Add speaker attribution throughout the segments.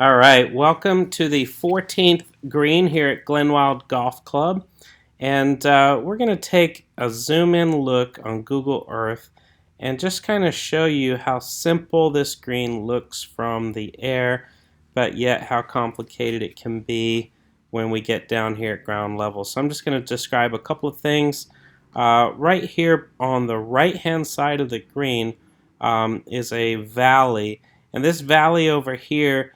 Speaker 1: All right, welcome to the 14th green here at Glenwild Golf Club. And we're going to take a zoom in look on Google Earth and just kind of show you how simple this green looks from the air, but yet how complicated it can be when we get down here at ground level. So I'm just going to describe a couple of things. Right here on the right hand side of the green is a valley, and this valley over here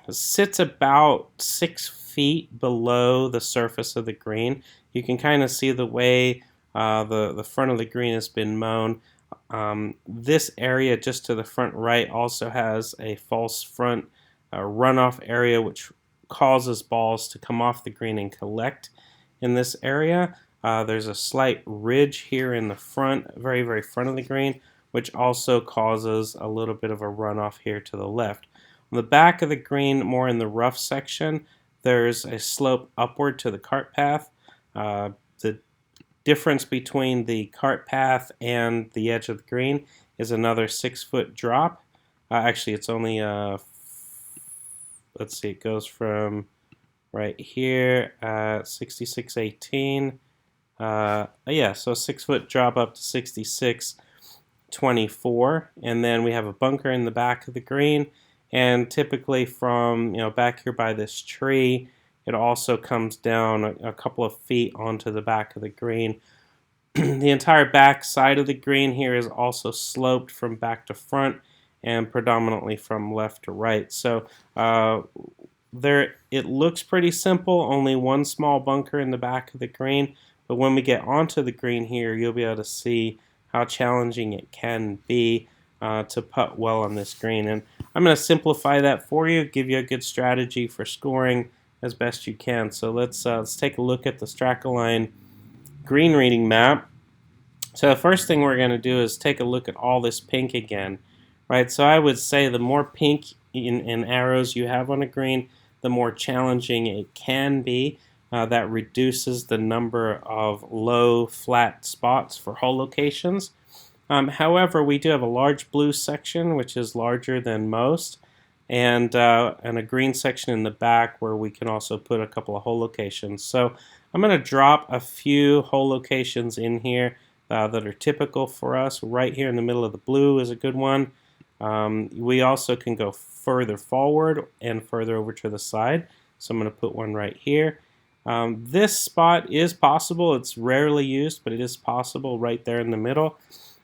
Speaker 1: sits about 6 feet below the surface of the green. You can kind of see the way the front of the green has been mown. This area just to the front right also has a false front runoff area, which causes balls to come off the green and collect in this area. There's a slight ridge here in the front, very front of the green, which also causes a little bit of a runoff here to the left. On the back of the green, more in the rough section, there's a slope upward to the cart path. The difference between the cart path and the edge of the green is another 6-foot drop. Actually, it's only, let's see, it goes from right here at 66.18. Yeah, so 6-foot drop up to 66.24. And then we have a bunker in the back of the green. And typically from back here by this tree, it also comes down a couple of feet onto the back of the green. The entire back side of the green here is also sloped from back to front and predominantly from left to right. So there, it looks pretty simple, only one small bunker in the back of the green. But when we get onto the green here, you'll be able to see how challenging it can be to putt well on this green. And I'm going to simplify that for you, give you a good strategy for scoring as best you can. So let's take a look at the Strakaline green reading map. So the first thing we're going to do is take a look at all this pink again, right? So I would say the more pink in arrows you have on a green, the more challenging it can be. That reduces the number of low flat spots for hole locations. However, we do have a large blue section, which is larger than most, and a green section in the back where we can also put a couple of hole locations. So I'm going to drop a few hole locations in here that are typical for us. Right here in the middle of the blue is a good one. We also can go further forward and further over to the side. So I'm going to put one right here. This spot is possible. It's rarely used, but it is possible right there in the middle.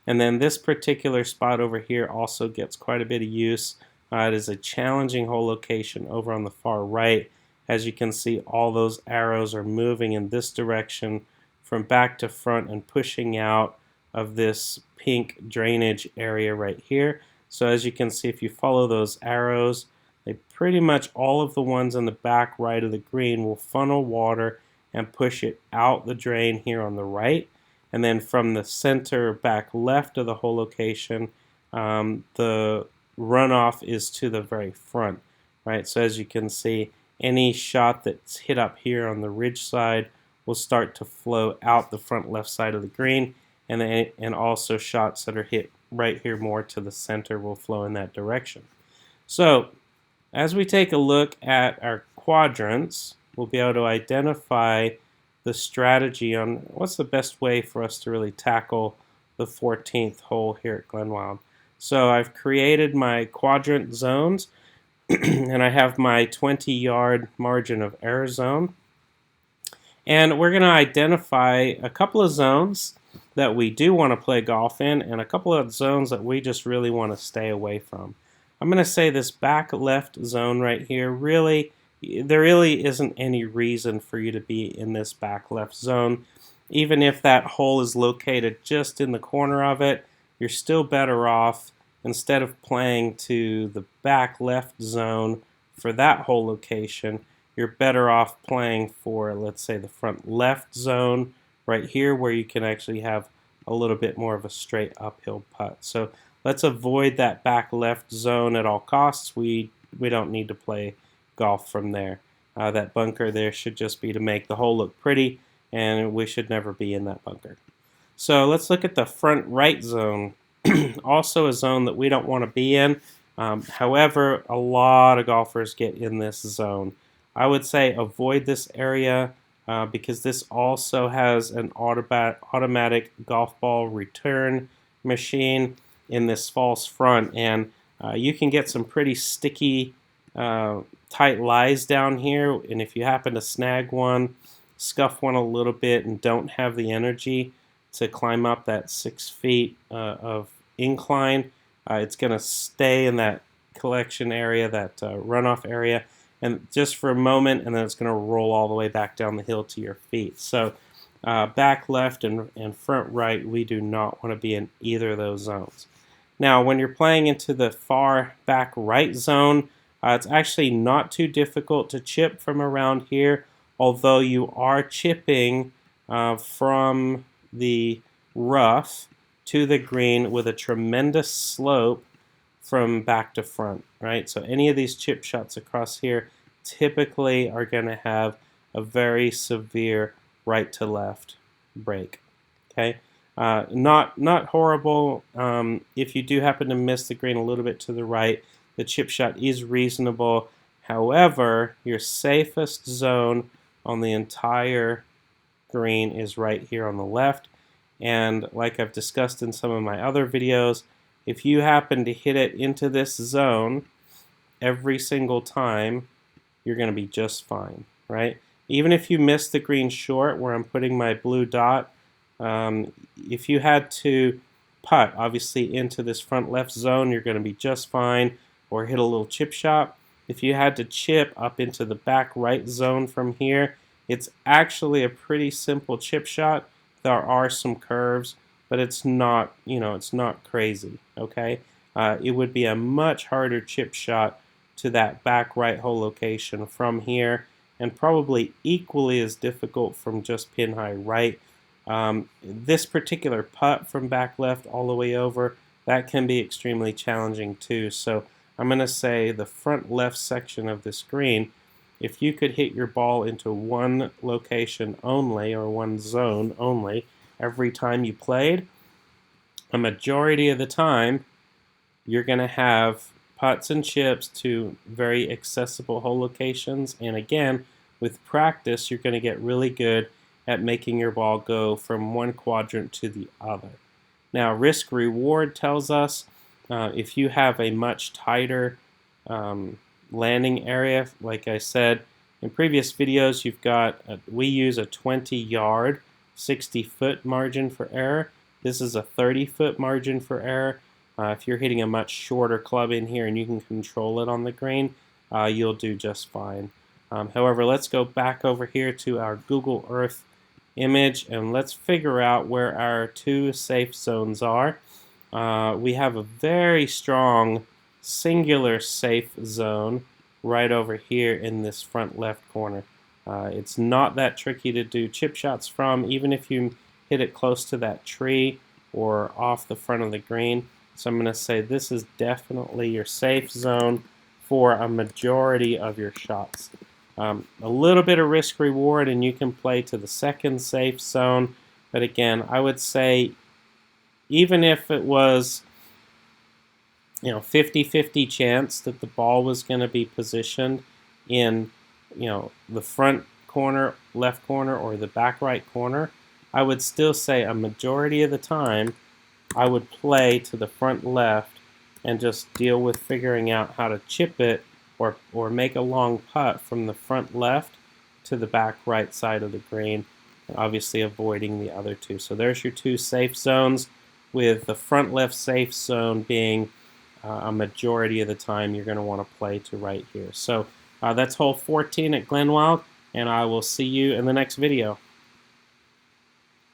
Speaker 1: And then this particular spot over here also gets quite a bit of use. It is a challenging hole location over on the far right. As you can see, all those arrows are moving in this direction from back to front and pushing out of this pink drainage area right here. So as you can see, if you follow those arrows, they pretty much all of the ones in the back right of the green will funnel water and push it out the drain here on the right. And then from the center back left of the hole location, the runoff is to the very front, right? So as you can see, any shot that's hit up here on the ridge side will start to flow out the front left side of the green, and also shots that are hit right here more to the center will flow in that direction. So as we take a look at our quadrants, we'll be able to identify the strategy on what's the best way for us to really tackle the 14th hole here at Glenwild. So I've created my quadrant zones and I have my 20-yard margin of error zone. And we're going to identify a couple of zones that we do want to play golf in and a couple of zones that we just really want to stay away from. I'm going to say this back left zone right here, there really isn't any reason for you to be in this back left zone. Even if that hole is located just in the corner of it, you're still better off, instead of playing to the back left zone for that hole location, you're better off playing for, let's say, the front left zone right here where you can actually have a little bit more of a straight uphill putt. So let's avoid that back left zone at all costs. We don't need to play golf from there. That bunker there should just be to make the hole look pretty, and we should never be in that bunker. So let's look at the front right zone. Also a zone that we don't want to be in. However, a lot of golfers get in this zone. I would say avoid this area because this also has an automatic golf ball return machine in this false front, and you can get some pretty sticky tight lies down here, and if you happen to snag one, scuff one a little bit, and don't have the energy to climb up that 6 feet of incline, it's going to stay in that collection area, that runoff area, and just for a moment, and then it's going to roll all the way back down the hill to your feet. So back left and front right, we do not want to be in either of those zones. Now, when you're playing into the far back right zone, it's actually not too difficult to chip from around here, although you are chipping from the rough to the green with a tremendous slope from back to front, right? So any of these chip shots across here typically are going to have a very severe right to left break, okay? Not horrible. If you do happen to miss the green a little bit to the right, the chip shot is reasonable. However, your safest zone on the entire green is right here on the left. And like I've discussed in some of my other videos, if you happen to hit it into this zone every single time, you're going to be just fine, right? Even if you miss the green short where I'm putting my blue dot, if you had to putt, obviously, into this front left zone, you're going to be just fine, or hit a little chip shot. If you had to chip up into the back right zone from here, it's actually a pretty simple chip shot. There are some curves, but it's not, it's not crazy, okay? It would be a much harder chip shot to that back right hole location from here, and probably equally as difficult from just pin high right. This particular putt from back left all the way over, that can be extremely challenging too. So I'm going to say the front left section of this green, if you could hit your ball into one location only, or one zone only, every time you played, a majority of the time, you're going to have putts and chips to very accessible hole locations. And again, with practice, you're going to get really good at making your ball go from one quadrant to the other. Now, risk reward tells us if you have a much tighter landing area, like I said in previous videos, we use a 20-yard, 60-foot margin for error. This is a 30-foot margin for error. If you're hitting a much shorter club in here and you can control it on the green, you'll do just fine. However, let's go back over here to our Google Earth image and let's figure out where our two safe zones are. We have a very strong singular safe zone right over here in this front left corner. It's not that tricky to do chip shots from, even if you hit it close to that tree or off the front of the green. So I'm going to say this is definitely your safe zone for a majority of your shots. A little bit of risk reward and you can play to the second safe zone, but again, I would say even if it was 50-50 chance that the ball was going to be positioned in the front corner, left corner, or the back right corner, I would still say a majority of the time I would play to the front left and just deal with figuring out how to chip it or make a long putt from the front left to the back right side of the green, and obviously avoiding the other two. So there's your two safe zones, with the front left safe zone being a majority of the time you're going to want to play to right here. So that's hole 14 at Glenwild, and I will see you in the next video.